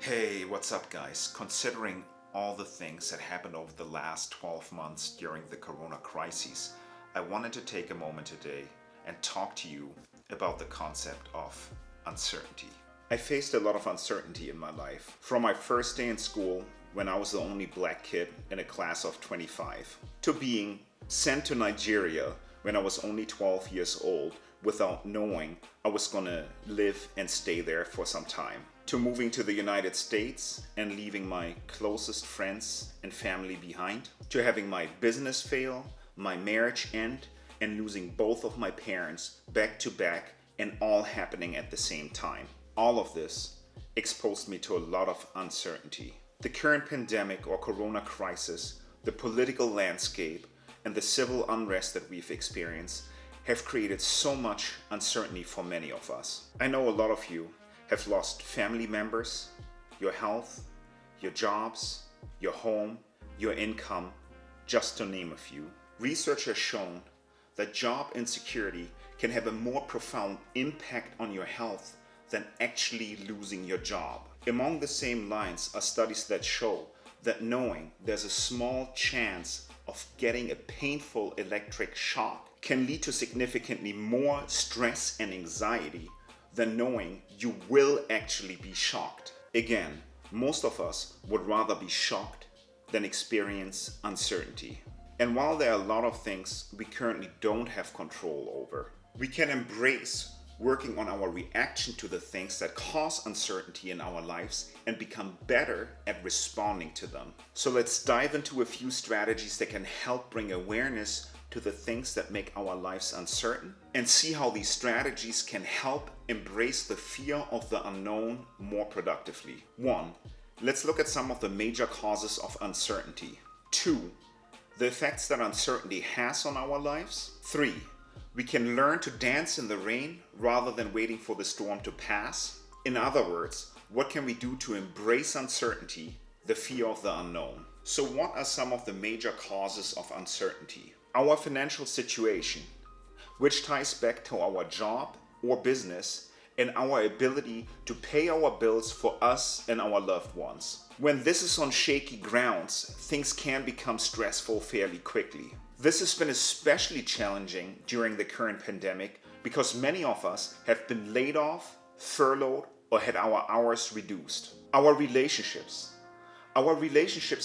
Hey, what's up, guys? Considering all the things that happened over the last 12 months during the corona crisis, I wanted to take a moment today and talk to you about the concept of uncertainty. I faced a lot of uncertainty in my life. From my first day in school, when I was the only black kid in a class of 25, to being sent to Nigeria when I was only 12 years old without knowing I was gonna live and stay there for some time, to moving to the United States and leaving my closest friends and family behind, to having my business fail, my marriage end, and losing both of my parents back to back, and all happening at the same time. All of this exposed me to a lot of uncertainty. The current pandemic or corona crisis, the political landscape, and the civil unrest that we've experienced have created so much uncertainty for many of us. I know a lot of you have lost family members, your health, your jobs, your home, your income, just to name a few. Research has shown that job insecurity can have a more profound impact on your health than actually losing your job. Among the same lines are studies that show that knowing there's a small chance of getting a painful electric shock can lead to significantly more stress and anxiety than knowing you will actually be shocked. Again, most of us would rather be shocked than experience uncertainty. And while there are a lot of things we currently don't have control over, we can embrace working on our reaction to the things that cause uncertainty in our lives and become better at responding to them. So let's dive into a few strategies that can help bring awareness to the things that make our lives uncertain and see how these strategies can help embrace the fear of the unknown more productively. 1. Let's look at some of the major causes of uncertainty. 2. The effects that uncertainty has on our lives. 3. We can learn to dance in the rain rather than waiting for the storm to pass. In other words, what can we do to embrace uncertainty, the fear of the unknown? So what are some of the major causes of uncertainty? Our financial situation, which ties back to our job or business and our ability to pay our bills for us and our loved ones. When this is on shaky grounds, things can become stressful fairly quickly. This has been especially challenging during the current pandemic because many of us have been laid off, furloughed, or had our hours reduced. Our relationships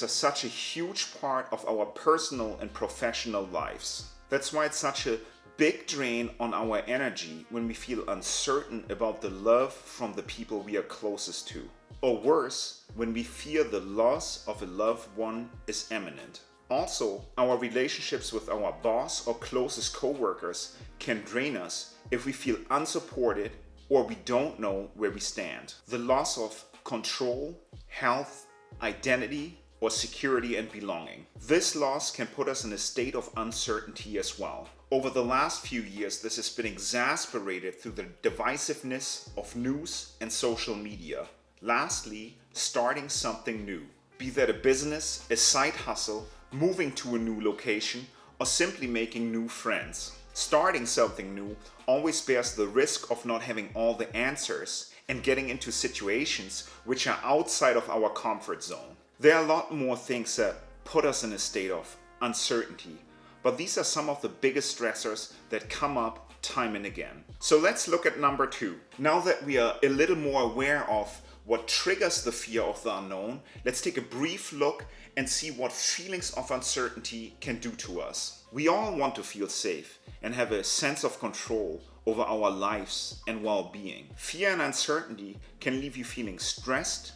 are such a huge part of our personal and professional lives. That's why it's such a big drain on our energy when we feel uncertain about the love from the people we are closest to. Or worse, when we fear the loss of a loved one is imminent. Also, our relationships with our boss or closest coworkers can drain us if we feel unsupported or we don't know where we stand. The loss of control, health, identity, or security and belonging. This loss can put us in a state of uncertainty as well. Over the last few years, this has been exacerbated through the divisiveness of news and social media. Lastly, starting something new. Be that a business, a side hustle, moving to a new location, or simply making new friends. Starting something new always bears the risk of not having all the answers and getting into situations which are outside of our comfort zone. There are a lot more things that put us in a state of uncertainty, but these are some of the biggest stressors that come up time and again. So let's look at number 2. Now that we are a little more aware of what triggers the fear of the unknown, let's take a brief look and see what feelings of uncertainty can do to us. We all want to feel safe and have a sense of control over our lives and well-being. Fear and uncertainty can leave you feeling stressed,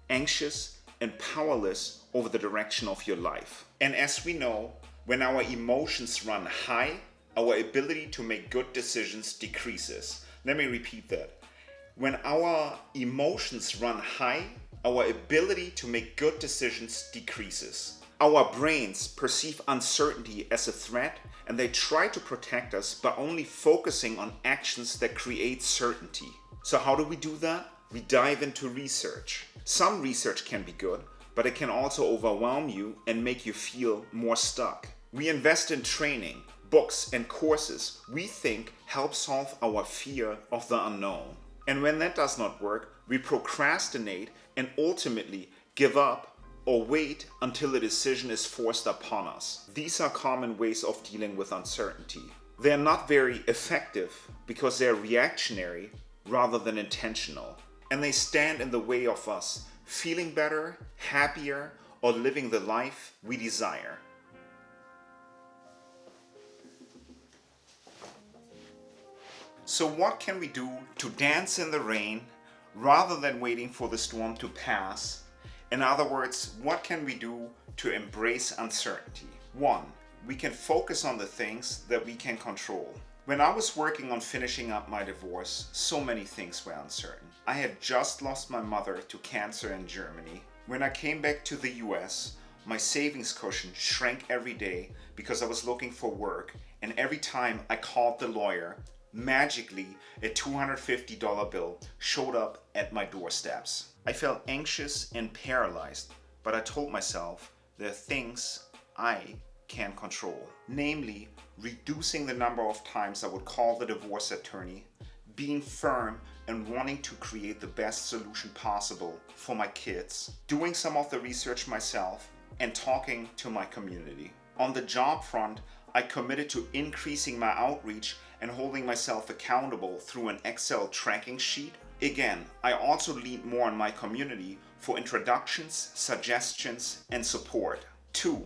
anxious, and powerless over the direction of your life. And as we know, when our emotions run high, our ability to make good decisions decreases. Let me repeat that. When our emotions run high, our ability to make good decisions decreases. Our brains perceive uncertainty as a threat and they try to protect us by only focusing on actions that create certainty. So how do we do that? We dive into research. Some research can be good, but it can also overwhelm you and make you feel more stuck. We invest in training, books, and courses we think help solve our fear of the unknown. And when that does not work, we procrastinate and ultimately give up or wait until a decision is forced upon us. These are common ways of dealing with uncertainty. They are not very effective because they are reactionary rather than intentional, and they stand in the way of us feeling better, happier, or living the life we desire. So what can we do to dance in the rain rather than waiting for the storm to pass? In other words, what can we do to embrace uncertainty? 1. We can focus on the things that we can control. When I was working on finishing up my divorce, so many things were uncertain. I had just lost my mother to cancer in Germany. When I came back to the US, my savings cushion shrank every day because I was looking for work, and every time I called the lawyer, magically a $250 bill showed up at my doorsteps. I felt anxious and paralyzed, but I told myself there are things I can control, namely reducing the number of times I would call the divorce attorney, being firm and wanting to create the best solution possible for my kids, doing some of the research myself, and talking to my community. On the job front, I committed to increasing my outreach and holding myself accountable through an Excel tracking sheet. Again, I also leaned more on my community for introductions, suggestions, and support. 2.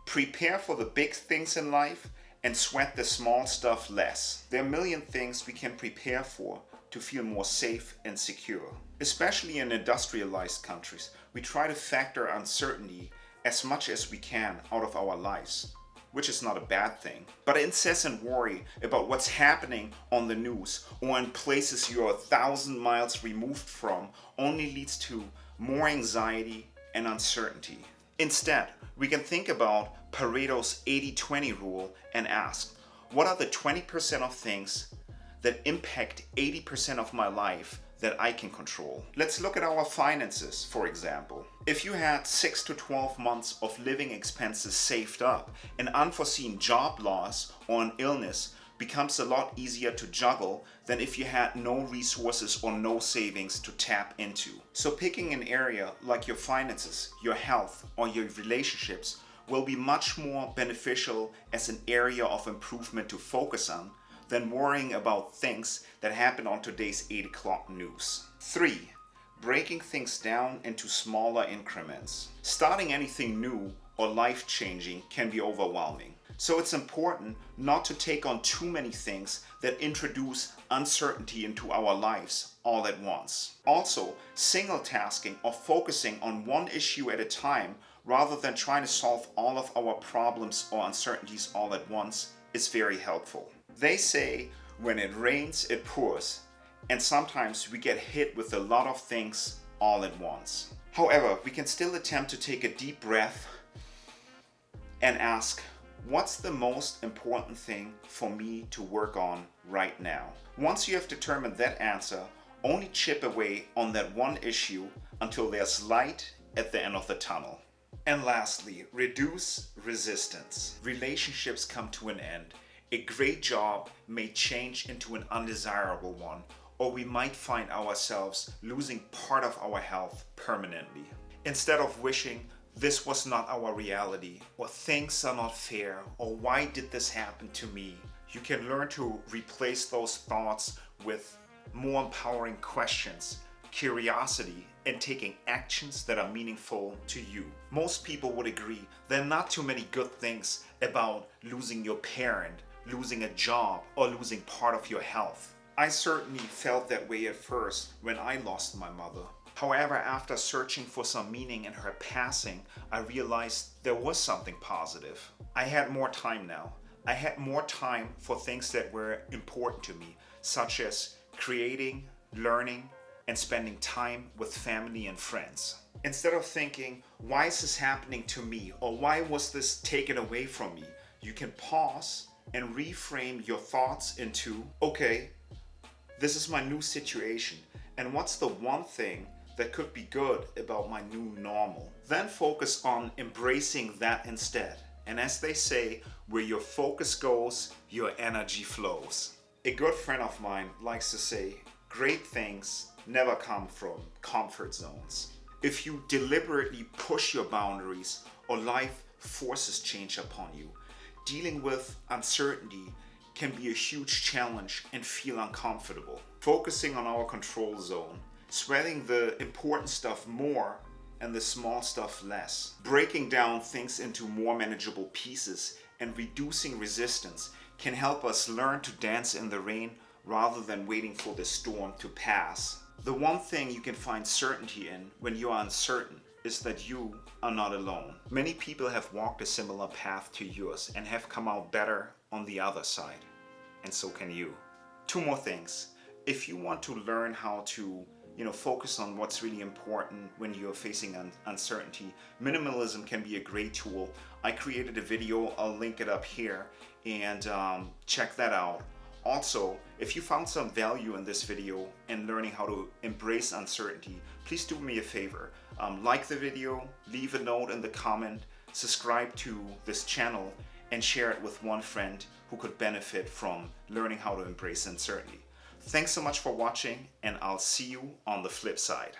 Prepare for the big things in life and sweat the small stuff less. There are a million things we can prepare for to feel more safe and secure. Especially in industrialized countries, we try to factor uncertainty as much as we can out of our lives, which is not a bad thing. But incessant worry about what's happening on the news or in places you're 1,000 miles removed from only leads to more anxiety and uncertainty. Instead, we can think about Pareto's 80-20 rule and ask, what are the 20% of things that impact 80% of my life that I can control? Let's look at our finances, for example. If you had 6 to 12 months of living expenses saved up, an unforeseen job loss or an illness becomes a lot easier to juggle than if you had no resources or no savings to tap into. So picking an area like your finances, your health, or your relationships will be much more beneficial as an area of improvement to focus on than worrying about things that happen on today's 8 o'clock news. 3. Breaking things down into smaller increments. Starting anything new or life-changing can be overwhelming. So it's important not to take on too many things that introduce uncertainty into our lives all at once. Also, single tasking or focusing on one issue at a time rather than trying to solve all of our problems or uncertainties all at once is very helpful. They say when it rains, it pours, and sometimes we get hit with a lot of things all at once. However, we can still attempt to take a deep breath and ask, what's the most important thing for me to work on right now? Once you have determined that answer, only chip away on that one issue until there's light at the end of the tunnel. And lastly, reduce resistance. Relationships come to an end. A great job may change into an undesirable one, or we might find ourselves losing part of our health permanently. Instead of wishing this was not our reality, or things are not fair, or why did this happen to me, you can learn to replace those thoughts with more empowering questions, curiosity, and taking actions that are meaningful to you. Most people would agree there are not too many good things about losing your parent, losing a job, or losing part of your health. I certainly felt that way at first when I lost my mother. However, after searching for some meaning in her passing, I realized there was something positive. I had more time now. I had more time for things that were important to me, such as creating, learning, and spending time with family and friends. Instead of thinking, why is this happening to me? Or why was this taken away from me? You can pause and reframe your thoughts into, okay, this is my new situation, and what's the one thing that could be good about my new normal? Then focus on embracing that instead. And as they say, where your focus goes, your energy flows. A good friend of mine likes to say, great things never come from comfort zones. If you deliberately push your boundaries or life forces change upon you, dealing with uncertainty can be a huge challenge and feel uncomfortable. Focusing on our control zone, sweating the important stuff more and the small stuff less, breaking down things into more manageable pieces and reducing resistance can help us learn to dance in the rain rather than waiting for the storm to pass. The one thing you can find certainty in when you are uncertain is that you are not alone. Many people have walked a similar path to yours and have come out better on the other side. And so can you. Two more things. If you want to learn how to focus on what's really important when you're facing uncertainty, minimalism can be a great tool. I created a video, I'll link it up here, and check that out. Also, if you found some value in this video and learning how to embrace uncertainty, please do me a favor. Like the video, leave a note in the comment, subscribe to this channel, and share it with one friend who could benefit from learning how to embrace uncertainty. Thanks so much for watching, and I'll see you on the flip side.